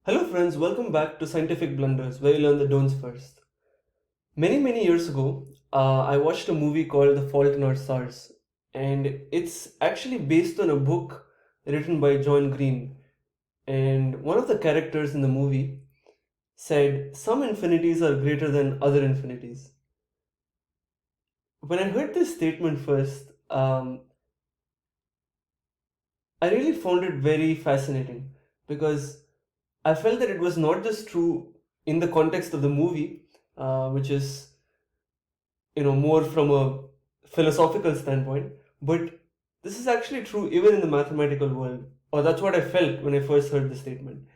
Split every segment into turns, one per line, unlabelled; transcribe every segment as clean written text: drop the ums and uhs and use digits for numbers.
Hello friends, welcome back to Scientific Blunders, where you learn the don'ts first. Many years ago, I watched a movie called The Fault in Our Stars, and it's actually based on a book written by John Green. And one of the characters in the movie said, "Some infinities are greater than other infinities." When I heard this statement first, I really found it very fascinating because I felt that it was not just true in the context of the movie, which is more from a philosophical standpoint, but this is actually true even in the mathematical world, or that's what I felt when I first heard the statement.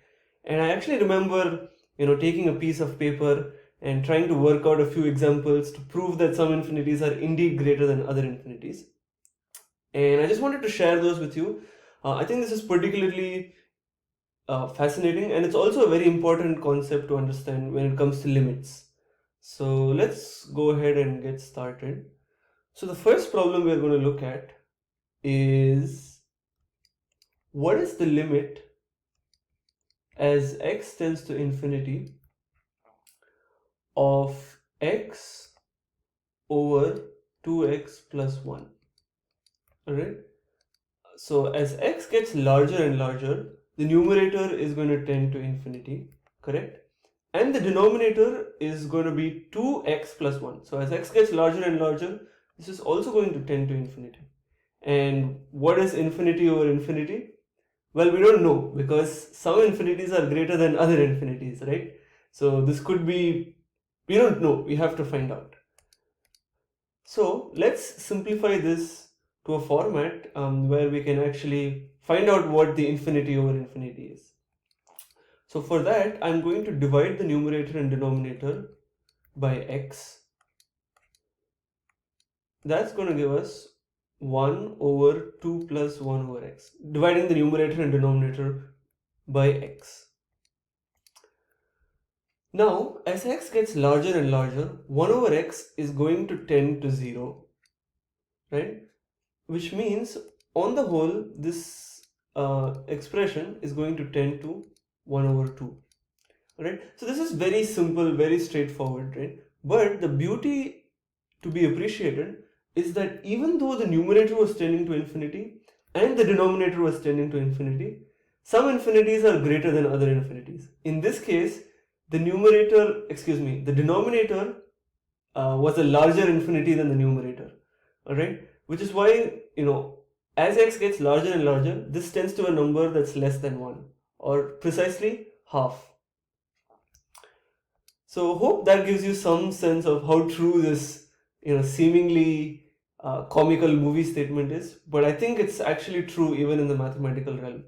And I actually remember taking a piece of paper and trying to work out a few examples to prove that some infinities are indeed greater than other infinities. And I just wanted to share those with you. I think this is particularly fascinating, and it's also a very important concept to understand when it comes to limits. So let's go ahead and get started. So the first problem we're going to look at is, what is the limit as x tends to infinity of x over 2x plus 1? Alright, so as x gets larger and larger, the numerator is going to tend to infinity, correct? And the denominator is going to be 2x plus 1. So as x gets larger and larger, this is also going to tend to infinity. And what is infinity over infinity? Well, we don't know, because some infinities are greater than other infinities, right? So this could be, we don't know, we have to find out. So let's simplify this to a format where we can actually find out what the infinity over infinity is. So for that, I'm going to divide the numerator and denominator by x. That's going to give us 1 over 2 plus 1 over x, dividing the numerator and denominator by x. Now, as x gets larger and larger, 1 over x is going to tend to 0, right? Which means, on the whole, this expression is going to tend to 1 over 2. Right? So this is very simple, very straightforward, right? But the beauty to be appreciated is that even though the numerator was tending to infinity and the denominator was tending to infinity, some infinities are greater than other infinities. In this case, the denominator was a larger infinity than the numerator, alright? Which is why, as x gets larger and larger, this tends to a number that's less than 1, or precisely half. So hope that gives you some sense of how true this seemingly comical movie statement is, but I think it's actually true even in the mathematical realm.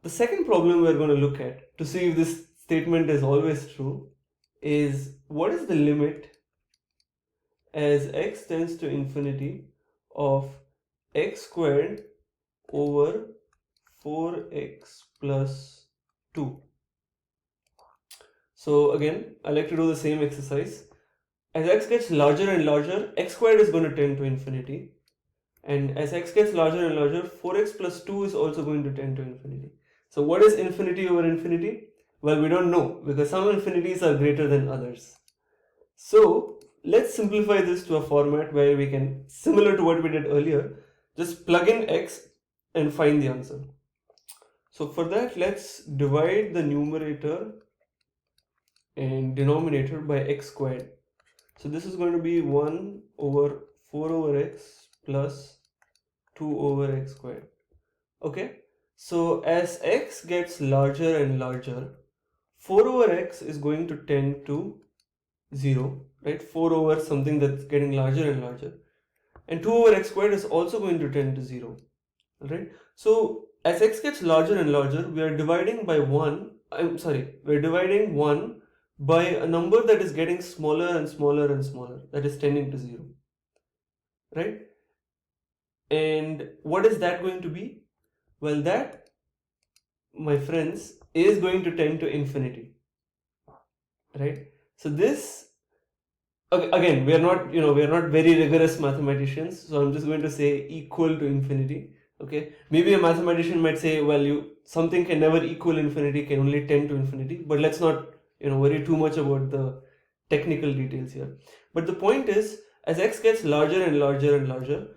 The second problem we're going to look at to see if this statement is always true is, what is the limit as x tends to infinity of x squared over 4x plus 2? So again, I like to do the same exercise. As x gets larger and larger, x squared is going to tend to infinity. And as x gets larger and larger, 4x plus 2 is also going to tend to infinity. So what is infinity over infinity? Well, we don't know, because some infinities are greater than others. So let's simplify this to a format where we can, similar to what we did earlier, just plug in x and find the answer. So for that, let's divide the numerator and denominator by x squared. So this is going to be 1 over 4 over x plus 2 over x squared. Okay, so as x gets larger and larger, 4 over x is going to tend to 0, right? 4 over something that's getting larger and larger. And 2 over x squared is also going to tend to 0, right? So as x gets larger and larger, we are dividing by 1, we're dividing 1 by a number that is getting smaller and smaller and smaller, that is tending to 0, right? And what is that going to be? Well, that, my friends, is going to tend to infinity, right? So this, again, we are not very rigorous mathematicians, so I'm just going to say equal to infinity. Okay, maybe a mathematician might say, well, something can never equal infinity, can only tend to infinity, but let's not worry too much about the technical details here. But the point is, as x gets larger and larger and larger,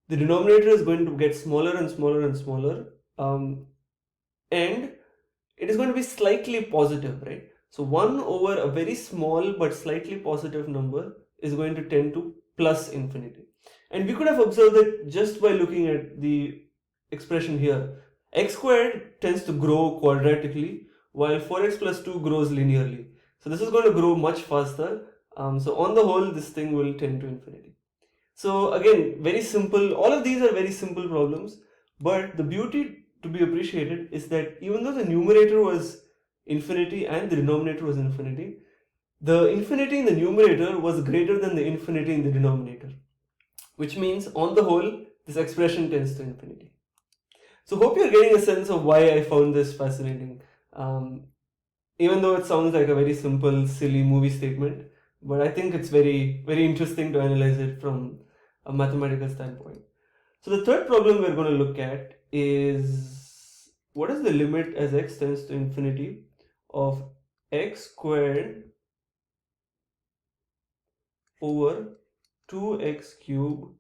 the denominator is going to get smaller and smaller and smaller, and it is going to be slightly positive, right? So 1 over a very small but slightly positive number is going to tend to plus infinity. And we could have observed that just by looking at the expression here. X squared tends to grow quadratically, while 4x plus 2 grows linearly. So this is going to grow much faster. So on the whole, this thing will tend to infinity. So again, very simple. All of these are very simple problems, but the beauty to be appreciated is that even though the numerator was infinity and the denominator was infinity, the infinity in the numerator was greater than the infinity in the denominator, which means on the whole, this expression tends to infinity. So hope you're getting a sense of why I found this fascinating. Even though it sounds like a very simple, silly movie statement, but I think it's very, very interesting to analyze it from a mathematical standpoint. So the third problem we're going to look at is, what is the limit as x tends to infinity of x squared over 2x cubed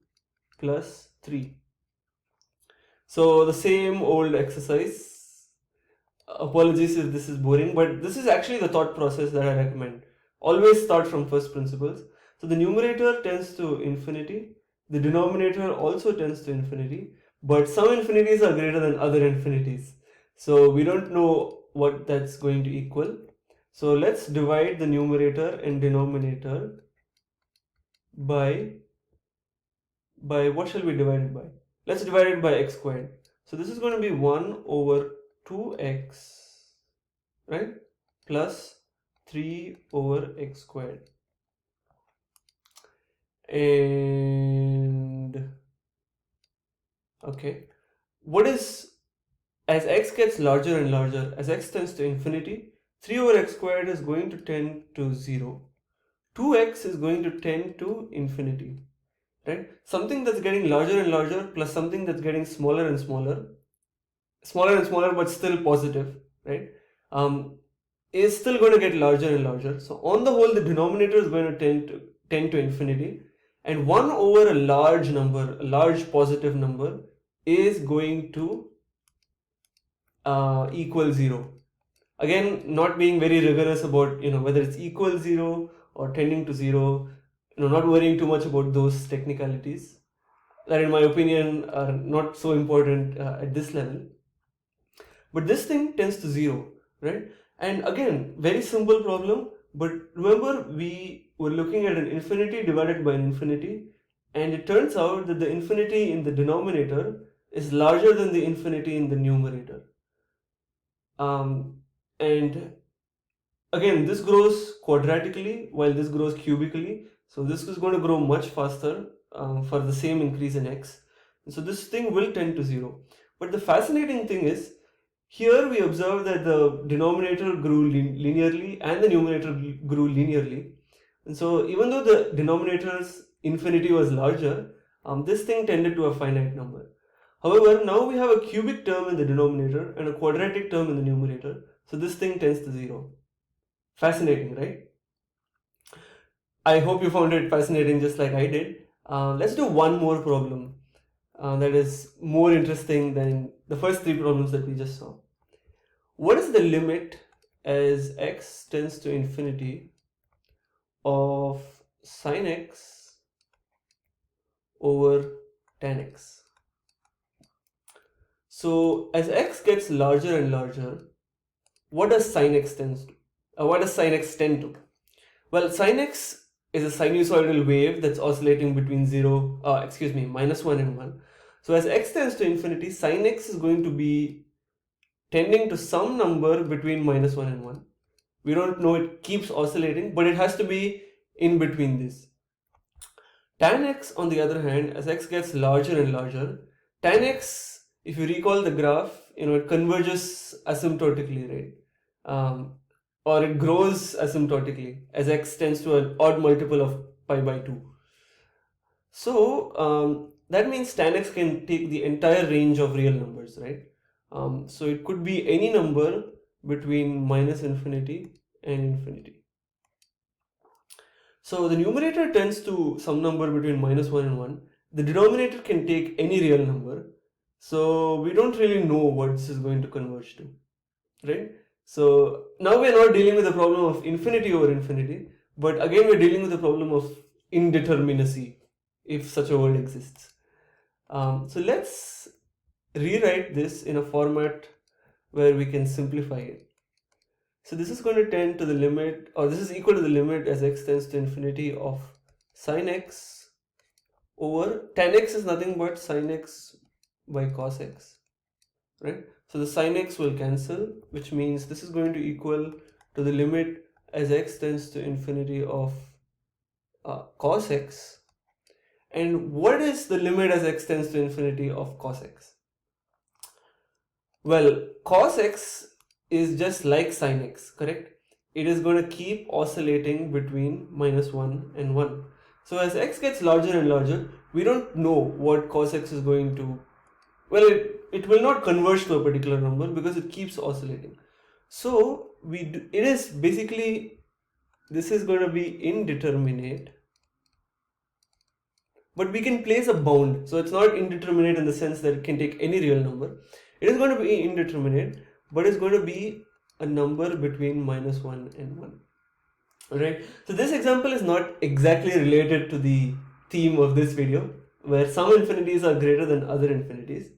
plus 3? So the same old exercise. Apologies if this is boring, but this is actually the thought process that I recommend. Always start from first principles. So the numerator tends to infinity, the denominator also tends to infinity, but some infinities are greater than other infinities. So we don't know what that's going to equal. So let's divide the numerator and denominator by what shall we divide it by? Let's divide it by x squared. So this is going to be 1 over 2x, right, plus 3 over x squared. And okay, what is, as x gets larger and larger, as x tends to infinity, 3 over x squared is going to tend to 0. 2x is going to tend to infinity, right? Something that's getting larger and larger plus something that's getting smaller and smaller but still positive, right, is still going to get larger and larger. So on the whole, the denominator is going to tend to infinity, and 1 over a large number, a large positive number, is going to equal 0. Again, not being very rigorous about whether it's equal 0 or tending to 0, not worrying too much about those technicalities that in my opinion are not so important at this level. But this thing tends to 0, right? And again, very simple problem, but remember we were looking at an infinity divided by an infinity, and it turns out that the infinity in the denominator is larger than the infinity in the numerator. And again, this grows quadratically while this grows cubically, so this is going to grow much faster for the same increase in x. So this thing will tend to 0. But the fascinating thing is, here we observe that the denominator grew linearly and the numerator grew linearly. And so even though the denominator's infinity was larger, this thing tended to a finite number. However, now we have a cubic term in the denominator and a quadratic term in the numerator. So this thing tends to 0. Fascinating, right? I hope you found it fascinating just like I did. Let's do one more problem that is more interesting than the first 3 problems that we just saw. What is the limit as x tends to infinity of sine x over tan x? So as x gets larger and larger, what does sine x tend to? Well, sine x is a sinusoidal wave that's oscillating between minus 1 and 1. So as x tends to infinity, sine x is going to be tending to some number between minus 1 and 1. We don't know, it keeps oscillating, but it has to be in between this. Tan x, on the other hand, as x gets larger and larger, tan x, if you recall the graph, it converges asymptotically, right? Or it grows asymptotically as x tends to an odd multiple of pi by 2. So that means tan x can take the entire range of real numbers, right? So it could be any number between minus infinity and infinity. So the numerator tends to some number between minus 1 and 1. The denominator can take any real number. So we don't really know what this is going to converge to, right? So now we're not dealing with the problem of infinity over infinity, but again we're dealing with the problem of indeterminacy, if such a word exists. So let's rewrite this in a format where we can simplify it. So this is going to tend to the limit, or this is equal to the limit as x tends to infinity of sine x over tan x is nothing but sine x by cos x, right? So the sine x will cancel, which means this is going to equal to the limit as x tends to infinity of cos x. And what is the limit as x tends to infinity of cos x? Well, cos x is just like sine x, correct? It is going to keep oscillating between minus 1 and 1. So as x gets larger and larger, we don't know what cos x is going to, well, it will not converge to a particular number because it keeps oscillating. So it is basically, this is going to be indeterminate, but we can place a bound. So it's not indeterminate in the sense that it can take any real number. It is going to be indeterminate, but it's going to be a number between minus 1 and 1. Alright, so this example is not exactly related to the theme of this video, where some infinities are greater than other infinities.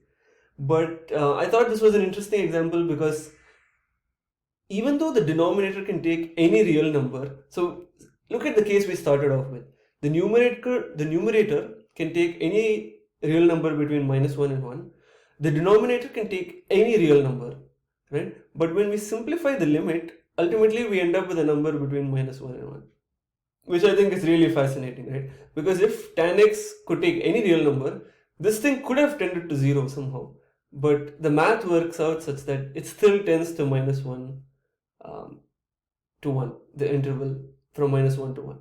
But I thought this was an interesting example because even though the denominator can take any real number, so look at the case we started off with. The numerator can take any real number between minus 1 and 1. The denominator can take any real number, right? But when we simplify the limit, ultimately we end up with a number between minus 1 and 1, which I think is really fascinating, right? Because if tan x could take any real number, this thing could have tended to 0 somehow. But the math works out such that it still tends to minus 1 to 1, the interval from minus 1 to 1.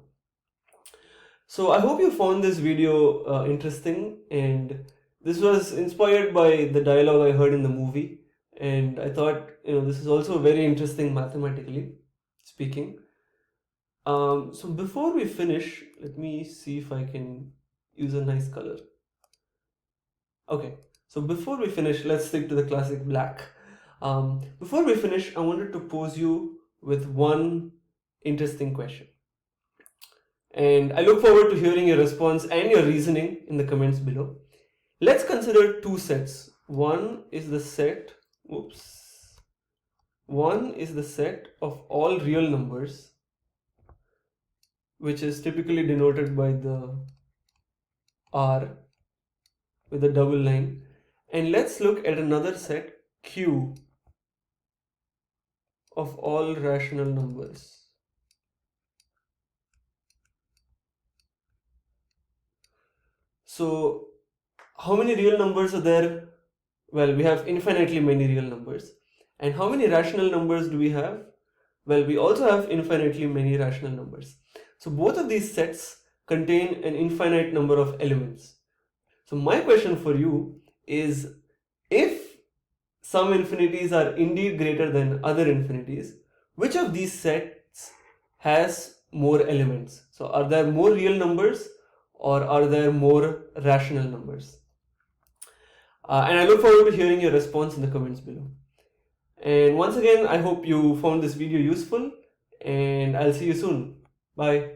So I hope you found this video interesting, and this was inspired by the dialogue I heard in the movie, and I thought, this is also very interesting mathematically speaking. So before we finish, let me see if I can use a nice color. Okay, so before we finish, let's stick to the classic black. Before we finish, I wanted to pose you with one interesting question. And I look forward to hearing your response and your reasoning in the comments below. Let's consider two sets. One is the set of all real numbers, which is typically denoted by the R with a double line. And let's look at another set, Q, of all rational numbers. So how many real numbers are there? Well, we have infinitely many real numbers. And how many rational numbers do we have? Well, we also have infinitely many rational numbers. So both of these sets contain an infinite number of elements. So my question for you is, if some infinities are indeed greater than other infinities, which of these sets has more elements? So are there more real numbers or are there more rational numbers? And I look forward to hearing your response in the comments below. And once again, I hope you found this video useful, and I'll see you soon. Bye.